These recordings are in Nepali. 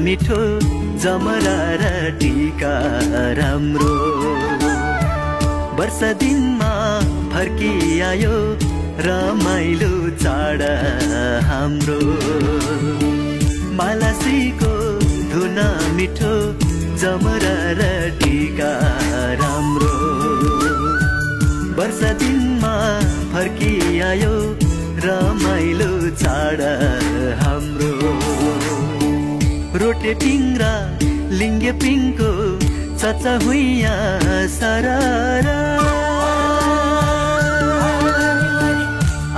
मिठो जमरा र टीका राम्रो वर्ष दिनमा फर्किआयो रमाइलो चाड हाम्रो मालासीको धुन मिठो जमरा र टीका राम्रो वर्ष दिनमा फर्किआयो रमाइलो चाड हाम्रो रोटे पिङ्रा लिङ्गे पिङको चचा हुइया सरारा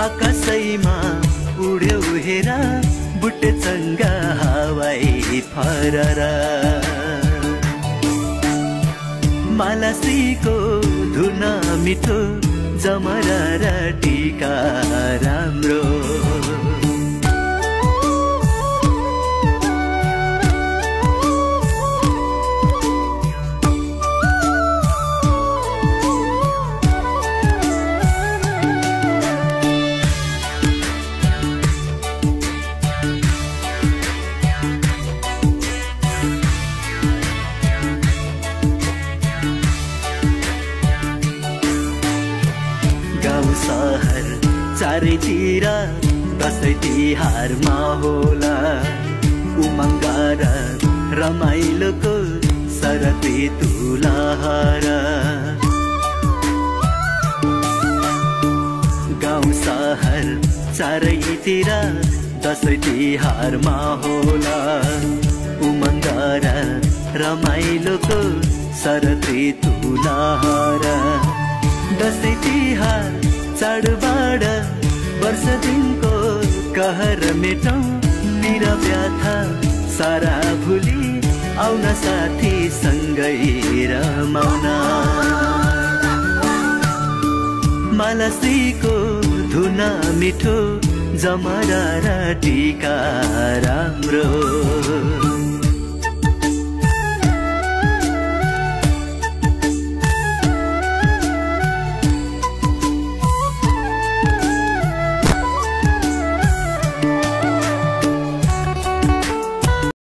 आकाशैमा उड्यो हेरा बुट्टे चङ्गा हावाई फररा मालासीको धुन मिठो जमरा र टीका राम्रो सहर चारैतिर दसैँ तिहारमा होला उमङ्ग र रमाइलोको सरती तुलहर गाउँ सहर चारैतिर दसैँ तिहारमा होला उमङ्ग र रमाइलोको सरती तुलहर दसैँ तिहार चाडबाड वर्ष दिनको कहर मेटौँ निर व्यथा सारा भुली आउन साथी सँगै रमाउन मालासीको धुन मिठो जमरा र टीका राम्रो